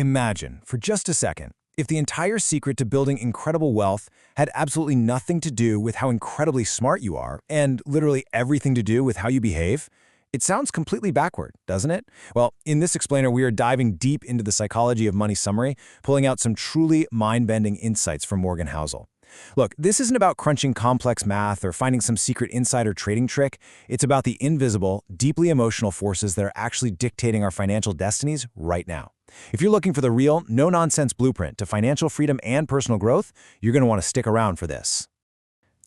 Imagine, for just a second, if the entire secret to building incredible wealth had absolutely nothing to do with how incredibly smart you are and literally everything to do with how you behave. It sounds completely backward, doesn't it? Well, in this explainer, we are diving deep into the psychology of money summary, pulling out some truly mind-bending insights from Morgan Housel. Look, this isn't about crunching complex math or finding some secret insider trading trick. It's about the invisible, deeply emotional forces that are actually dictating our financial destinies right now. If you're looking for the real, no-nonsense blueprint to financial freedom and personal growth, you're going to want to stick around for this.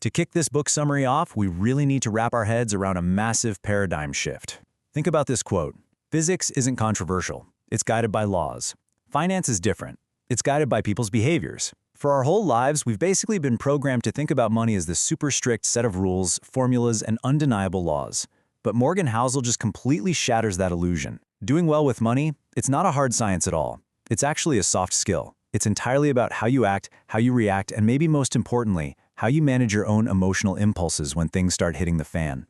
To kick this book summary off, we really need to wrap our heads around a massive paradigm shift. Think about this quote. Physics isn't controversial. It's guided by laws. Finance is different. It's guided by people's behaviors. For our whole lives, we've basically been programmed to think about money as this super strict set of rules, formulas, and undeniable laws. But Morgan Housel just completely shatters that illusion. Doing well with money, it's not a hard science at all. It's actually a soft skill. It's entirely about how you act, how you react, and maybe most importantly, how you manage your own emotional impulses when things start hitting the fan.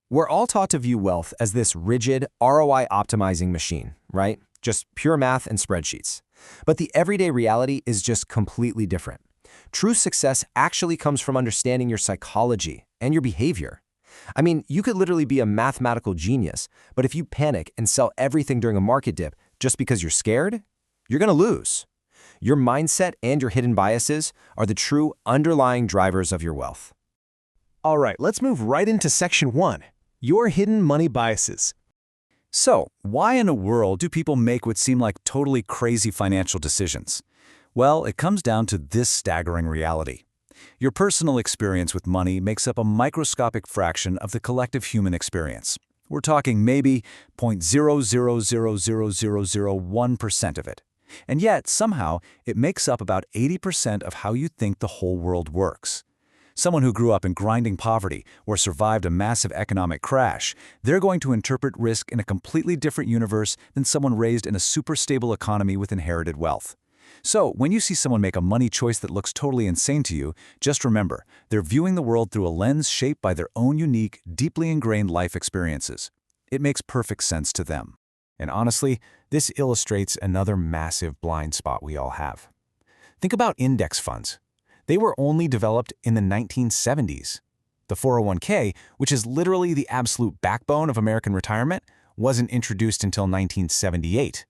We're all taught to view wealth as this rigid, ROI-optimizing machine, right? Just pure math and spreadsheets. But the everyday reality is just completely different. True success actually comes from understanding your psychology and your behavior. I mean, you could literally be a mathematical genius, but if you panic and sell everything during a market dip just because you're scared, you're going to lose. Your mindset and your hidden biases are the true underlying drivers of your wealth. All right, let's move right into section 1, your hidden money biases. So, why in the world do people make what seem like totally crazy financial decisions? Well, it comes down to this staggering reality. Your personal experience with money makes up a microscopic fraction of the collective human experience. We're talking maybe 0.0000001% of it. And yet, somehow, it makes up about 80% of how you think the whole world works. Someone who grew up in grinding poverty or survived a massive economic crash, they're going to interpret risk in a completely different universe than someone raised in a super stable economy with inherited wealth. So, when you see someone make a money choice that looks totally insane to you, just remember, they're viewing the world through a lens shaped by their own unique, deeply ingrained life experiences. It makes perfect sense to them. And honestly, this illustrates another massive blind spot we all have. Think about index funds. They were only developed in the 1970s. The 401k, which is literally the absolute backbone of American retirement, wasn't introduced until 1978.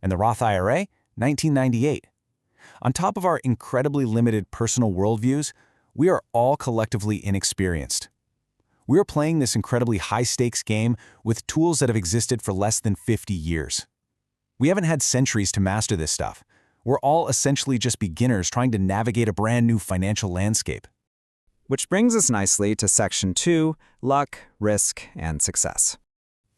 And the Roth IRA, 1998. On top of our incredibly limited personal worldviews, we are all collectively inexperienced. We're playing this incredibly high-stakes game with tools that have existed for less than 50 years. We haven't had centuries to master this stuff. We're all essentially just beginners trying to navigate a brand new financial landscape. Which brings us nicely to section 2, luck, risk, and success.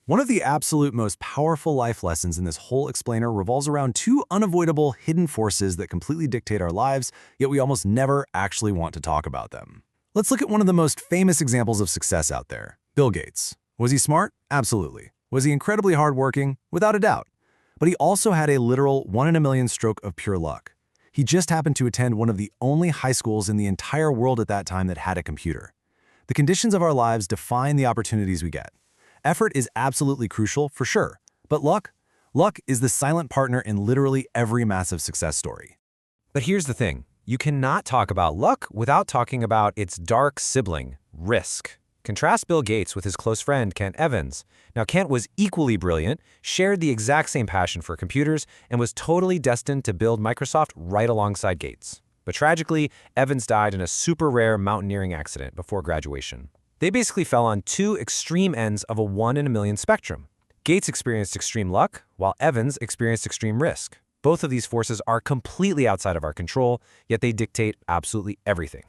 One of the absolute most powerful life lessons in this whole explainer revolves around two unavoidable hidden forces that completely dictate our lives, yet we almost never actually want to talk about them. Let's look at one of the most famous examples of success out there, Bill Gates. Was he smart? Absolutely. Was he incredibly hardworking? Without a doubt. But he also had a literal 1 in a million stroke of pure luck. He just happened to attend one of the only high schools in the entire world at that time that had a computer. The conditions of our lives define the opportunities we get. Effort is absolutely crucial, for sure. But luck is the silent partner in literally every massive success story. But here's the thing. You cannot talk about luck without talking about its dark sibling, risk. Contrast Bill Gates with his close friend Kent Evans. Now, Kent was equally brilliant, shared the exact same passion for computers, and was totally destined to build Microsoft right alongside Gates. But tragically, Evans died in a super rare mountaineering accident before graduation. They basically fell on two extreme ends of a 1 in a million spectrum. Gates experienced extreme luck, while Evans experienced extreme risk. Both of these forces are completely outside of our control, yet they dictate absolutely everything.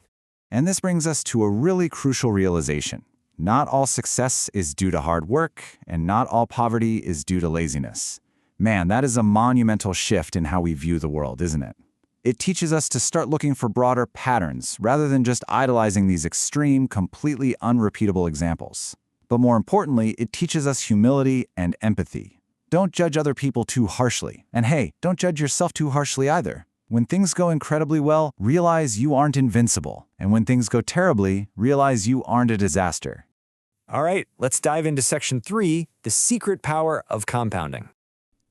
And this brings us to a really crucial realization. Not all success is due to hard work, and not all poverty is due to laziness. Man, that is a monumental shift in how we view the world, isn't it? It teaches us to start looking for broader patterns rather than just idolizing these extreme, completely unrepeatable examples. But more importantly, it teaches us humility and empathy. Don't judge other people too harshly. And hey, don't judge yourself too harshly either. When things go incredibly well, realize you aren't invincible. And when things go terribly, realize you aren't a disaster. All right, let's dive into section 3, the secret power of compounding.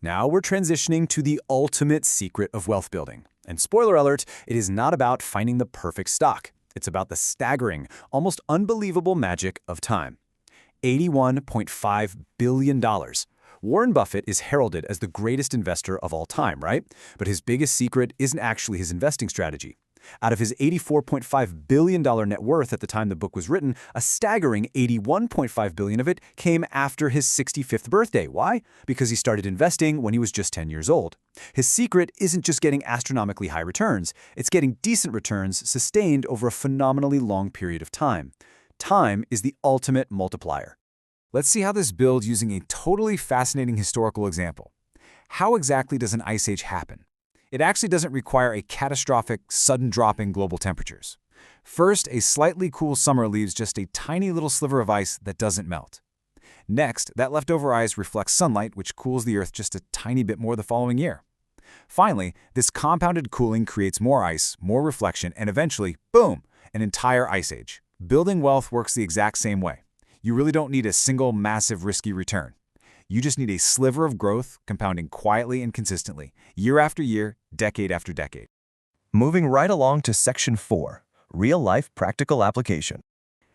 Now we're transitioning to the ultimate secret of wealth building. And spoiler alert, it is not about finding the perfect stock. It's about the staggering, almost unbelievable magic of time. $81.5 billion. Warren Buffett is heralded as the greatest investor of all time, right? But his biggest secret isn't actually his investing strategy. Out of his $84.5 billion net worth at the time the book was written, a staggering $81.5 billion of it came after his 65th birthday. Why? Because he started investing when he was just 10 years old. His secret isn't just getting astronomically high returns, it's getting decent returns sustained over a phenomenally long period of time. Time is the ultimate multiplier. Let's see how this builds using a totally fascinating historical example. How exactly does an ice age happen? It actually doesn't require a catastrophic, sudden drop in global temperatures. First, a slightly cool summer leaves just a tiny little sliver of ice that doesn't melt. Next, that leftover ice reflects sunlight, which cools the Earth just a tiny bit more the following year. Finally, this compounded cooling creates more ice, more reflection, and eventually, boom, an entire ice age. Building wealth works the exact same way. You really don't need a single massive risky return. You just need a sliver of growth compounding quietly and consistently, year after year, decade after decade. Moving right along to Section 4, Real-Life Practical Application.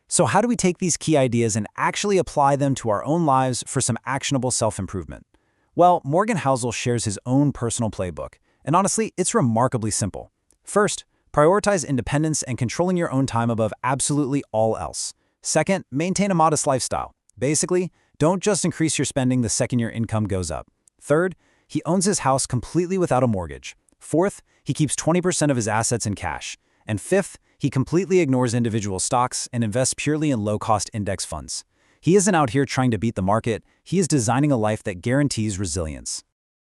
So how do we take these key ideas and actually apply them to our own lives for some actionable self-improvement? Well, Morgan Housel shares his own personal playbook, and honestly, it's remarkably simple. First, prioritize independence and controlling your own time above absolutely all else. Second, maintain a modest lifestyle. Basically, don't just increase your spending the second your income goes up. Third, he owns his house completely without a mortgage. Fourth, he keeps 20% of his assets in cash. And fifth, he completely ignores individual stocks and invests purely in low-cost index funds. He isn't out here trying to beat the market, he is designing a life that guarantees resilience.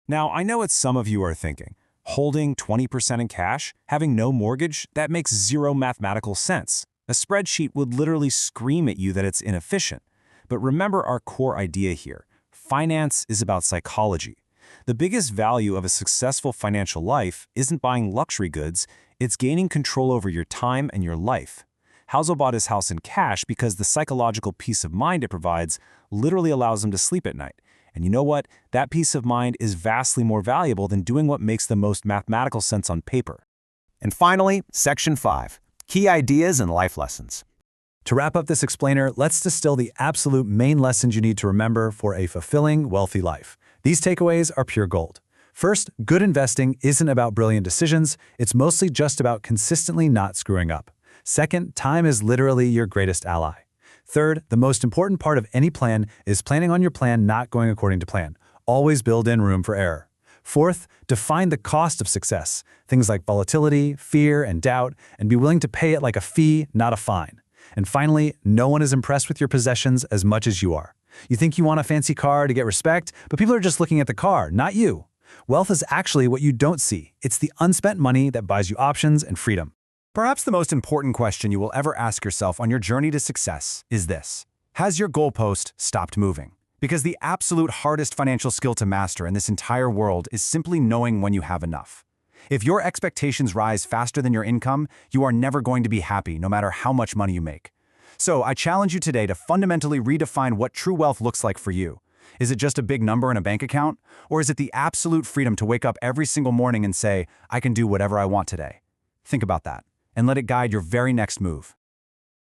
Now, I know what some of you are thinking. Holding 20% in cash, having no mortgage, that makes zero mathematical sense. A spreadsheet would literally scream at you that it's inefficient. But remember our core idea here. Finance is about psychology. The biggest value of a successful financial life isn't buying luxury goods, it's gaining control over your time and your life. Housel bought his house in cash because the psychological peace of mind it provides literally allows him to sleep at night. And you know what? That peace of mind is vastly more valuable than doing what makes the most mathematical sense on paper. And finally, Section 5, Key Ideas and Life Lessons. To wrap up this explainer, let's distill the absolute main lessons you need to remember for a fulfilling, wealthy life. These takeaways are pure gold. First, good investing isn't about brilliant decisions, it's mostly just about consistently not screwing up. Second, time is literally your greatest ally. Third, the most important part of any plan is planning on your plan not going according to plan. Always build in room for error. Fourth, define the cost of success, things like volatility, fear, and doubt, and be willing to pay it like a fee, not a fine. And finally, no one is impressed with your possessions as much as you are. You think you want a fancy car to get respect, but people are just looking at the car, not you. Wealth is actually what you don't see. It's the unspent money that buys you options and freedom. Perhaps the most important question you will ever ask yourself on your journey to success is this: has your goalpost stopped moving? Because the absolute hardest financial skill to master in this entire world is simply knowing when you have enough. If your expectations rise faster than your income, you are never going to be happy no matter how much money you make. So I challenge you today to fundamentally redefine what true wealth looks like for you. Is it just a big number in a bank account? Or is it the absolute freedom to wake up every single morning and say, I can do whatever I want today? Think about that, and let it guide your very next move.